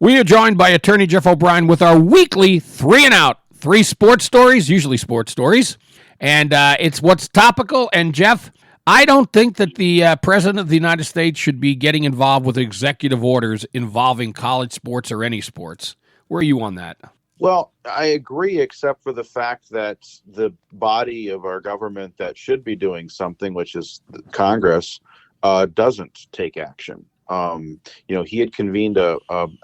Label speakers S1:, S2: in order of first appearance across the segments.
S1: We are joined by attorney Jeff O'Brien with our weekly 3 and Out. 3 sports stories, usually sports stories. And it's what's topical. And Jeff, I don't think that the President of the United States should be getting involved with executive orders involving college sports or any sports. Where are you on that?
S2: Well, I agree, except for the fact that the body of our government that should be doing something, which is Congress, doesn't take action. He had convened a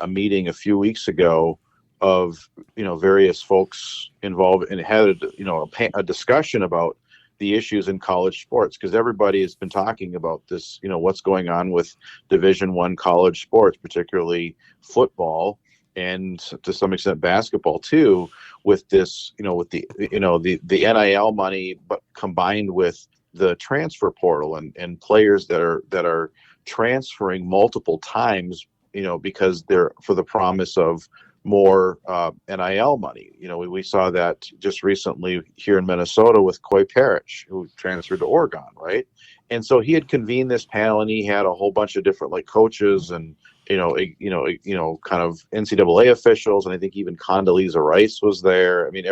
S2: meeting a few weeks ago of, various folks involved and had, a discussion about the issues in college sports, because everybody has been talking about this, what's going on with Division I college sports, particularly football, and to some extent basketball too, with this, with the NIL money, but combined with the transfer portal and players that are transferring multiple times, because they're for the promise of more NIL money. We saw that just recently here in Minnesota with Coy Parrish, who transferred to Oregon, right? And so he had convened this panel, and he had a whole bunch of different coaches and kind of NCAA officials, and I think even Condoleezza Rice was there. I mean,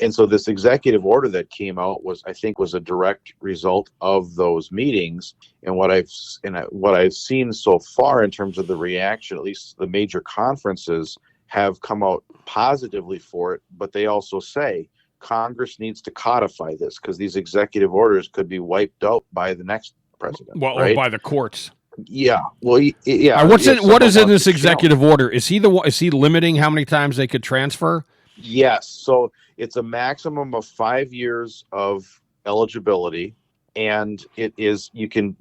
S2: and so this executive order that came out was a direct result of those meetings. And what I've seen so far in terms of the reaction, at least the major conferences have come out positively for it, but they also say Congress needs to codify this because these executive orders could be wiped out by the next president.
S1: Well,
S2: right?
S1: Or by the courts.
S2: Yeah. Well, yeah.
S1: What is in this executive order? Is he limiting how many times they could transfer?
S2: Yes. So it's a maximum of 5 years of eligibility, and it is you can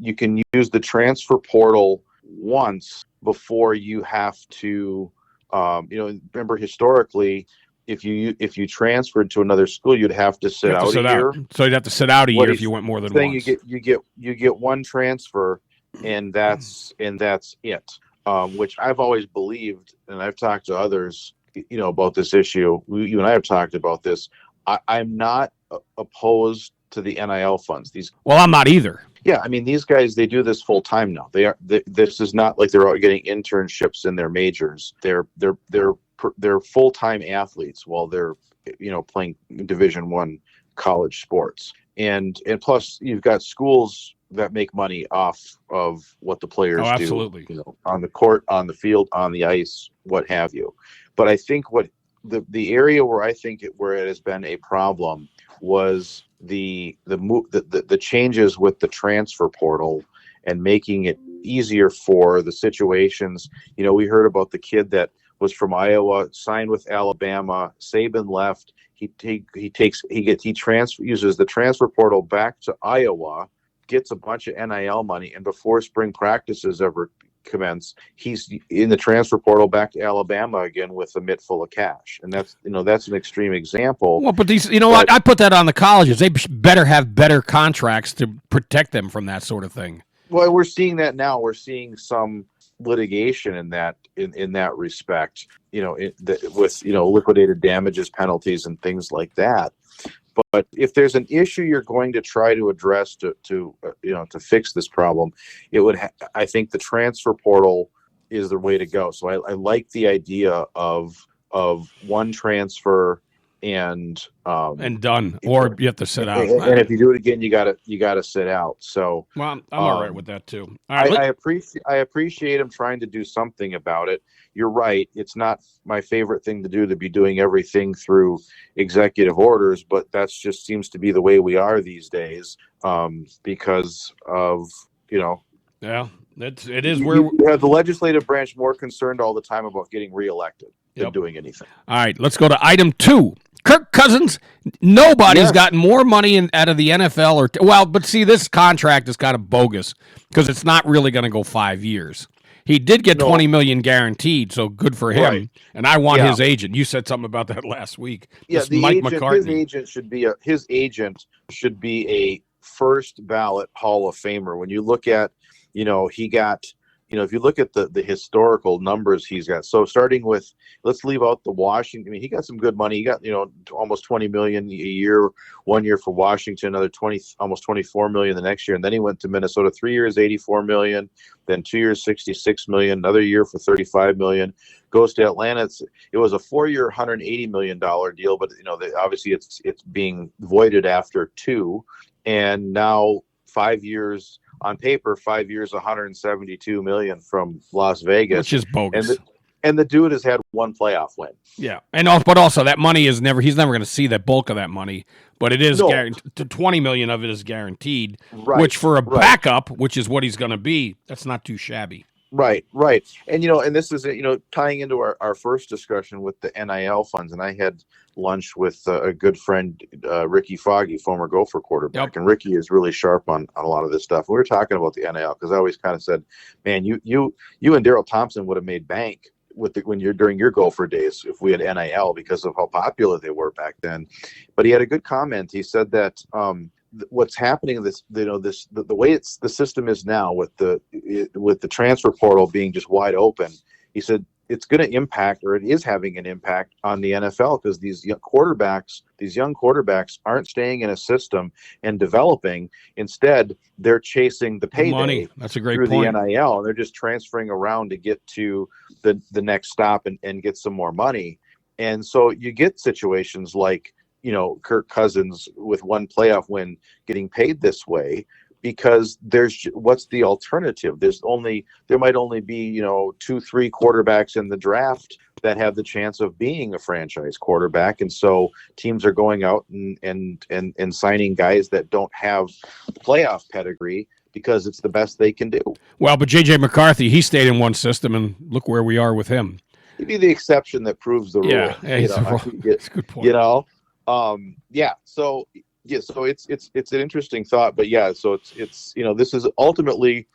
S2: use the transfer portal once before you have to. Remember historically, if you transferred to another school, you'd have to sit out a year.
S1: So you'd have to sit out a year if you went more than once.
S2: You get one transfer, and that's it. Which I've always believed, and I've talked to others, about this issue. You and I have talked about this. I'm not opposed to the NIL funds.
S1: Well, I'm not either.
S2: Yeah, I mean, these guys, they do this full time now. This is not like they're all getting internships in their majors. They're full time athletes while they're playing Division I college sports. And plus, you've got schools that make money off of what the players
S1: absolutely.
S2: do. On the court, on the field, on the ice, what have you. But I think what the area where it has been a problem was the changes with the transfer portal and making it easier for the situations. We heard about the kid that was from Iowa, signed with Alabama. Saban left. He uses the transfer portal back to Iowa, gets a bunch of NIL money, and before spring practices ever commence, he's in the transfer portal back to Alabama again with a mitt full of cash. And that's an extreme example.
S1: Well, but these, I put that on the colleges. They better have better contracts to protect them from that sort of thing.
S2: Well, we're seeing that now. We're seeing some litigation in that respect, with liquidated damages penalties and things like that. But if there's an issue you're going to try to address to fix this problem, I think the transfer portal is the way to go. So I like the idea of one transfer and
S1: done, or you have to sit out.
S2: And if you do it again, you gotta sit out. So
S1: well, I'm all right with that too.
S2: I appreciate him trying to do something about it. You're right. It's not my favorite thing to do, to be doing everything through executive orders, but that's just seems to be the way we are these days. Because of
S1: yeah, it is where
S2: you have the legislative branch more concerned all the time about getting reelected than doing anything.
S1: All right, let's go to item 2. Kirk Cousins, nobody's gotten more money out of the NFL. But see, this contract is kind of bogus because it's not really going to go 5 years. He did get $20 million guaranteed, so good for him. Right. And I want his agent. You said something about that last week.
S2: Yeah, his agent should be a first ballot Hall of Famer. When you look at, he got if you look at the historical numbers he's got, so starting with, let's leave out the Washington. I mean, he got some good money. He got, almost 20 million a year, 1 year for Washington, another almost 24 million the next year. And then he went to Minnesota, 3 years, 84 million, then 2 years, 66 million, another year for 35 million. Goes to Atlanta. It was a 4-year, $180 million deal, but obviously it's being voided after 2, and now 5 years. On paper, 5 years, 172 million from Las Vegas,
S1: which is bogus.
S2: And the dude has had 1 playoff win.
S1: Yeah, but also that money he's never going to see the bulk of that money, but it is guaranteed. 20 million of it is guaranteed,
S2: right,
S1: which for a backup, which is what he's going to be, that's not too shabby.
S2: Right. And, and this is, tying into our first discussion with the NIL funds. And I had lunch with a good friend, Ricky Foggy, former Gopher quarterback. Yep. And Ricky is really sharp on a lot of this stuff. We were talking about the NIL because I always kind of said, man, you and Daryl Thompson would have made bank during your Gopher days if we had NIL because of how popular they were back then. But he had a good comment. He said that, what's happening, the way the system is now with the transfer portal being just wide open, he said it's going to impact, or it is having an impact on the NFL, because these young quarterbacks aren't staying in a system and developing. Instead, they're chasing the payday.
S1: Money. That's a great
S2: through
S1: point.
S2: The NIL, and they're just transferring around to get to the next stop and get some more money. And so you get situations like, Kirk Cousins with 1 playoff win getting paid this way, because what's the alternative? There might only be, 2-3 quarterbacks in the draft that have the chance of being a franchise quarterback. And so teams are going out and signing guys that don't have playoff pedigree because it's the best they can do.
S1: Well, but JJ McCarthy, he stayed in one system, and look where we are with him.
S2: He'd be the exception that proves the rule.
S1: Yeah, that's a good point.
S2: So it's an interesting thought, but so it's this is ultimately,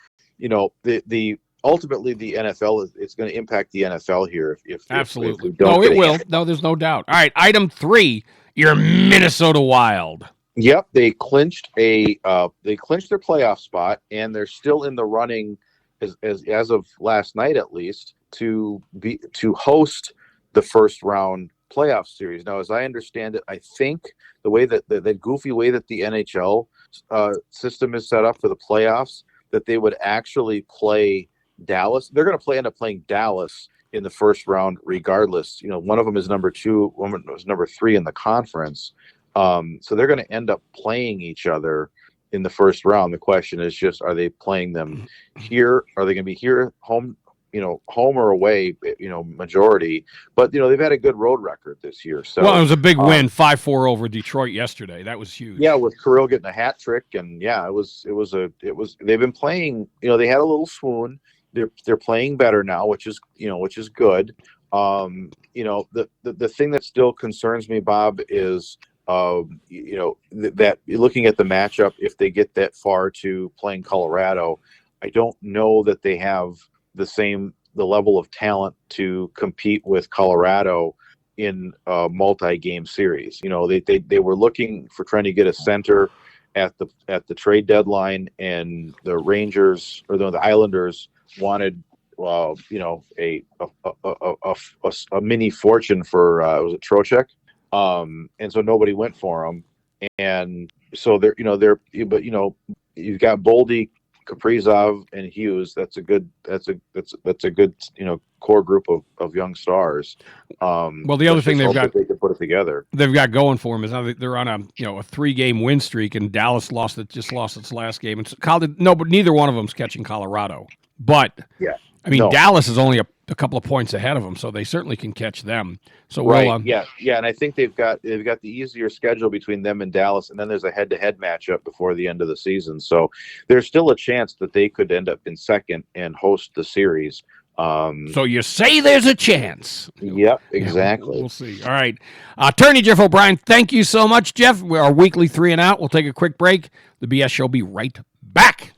S2: ultimately the NFL it's going to impact the NFL here if
S1: absolutely.
S2: If we don't
S1: it will. No, there's no doubt. All right, item 3, your Minnesota Wild.
S2: Yep, they clinched their playoff spot, and they're still in the running as of last night at least to host the first round playoff series. Now, as I understand it, I think the way that the goofy way that the NHL system is set up for the playoffs, that they would actually play Dallas. They're going to end up playing Dallas in the first round regardless. One of them is number 2, one was number 3 in the conference. So they're going to end up playing each other in the first round. The question is just, are they playing them here? Are they going to be here home or away, majority, but they've had a good road record this year. So,
S1: well, it was a big win, 5-4 over Detroit yesterday. That was huge.
S2: Yeah, with Kirill getting a hat trick, and they've been playing. They had a little swoon. They're playing better now, which is good. The thing that still concerns me, Bob, is that looking at the matchup, if they get that far to playing Colorado, I don't know that they have the level of talent to compete with Colorado in a multi-game series. They were looking for trying to get a center at the trade deadline, and the Rangers or the Islanders wanted a mini fortune for was it Trocheck, and so nobody went for him, and so they're you've got Boldy, Kaprizov, and Hughes. That's a good core group of young stars.
S1: Well, the other thing they can
S2: put it together.
S1: They've got going for them is now they're on a 3-game win streak, and Dallas lost its last game. And but neither one of them's catching Colorado. But
S2: yeah,
S1: Dallas is only a couple of points ahead of them, so they certainly can catch them. So
S2: and I think they've got the easier schedule between them and Dallas, and then there's a head-to-head matchup before the end of the season. So there's still a chance that they could end up in second and host the series.
S1: So you say there's a chance.
S2: Yep, exactly.
S1: We'll see. All right. Attorney Jeff O'Brien, thank you so much, Jeff. We're our weekly 3 and Out. We'll take a quick break. The BS Show will be right back.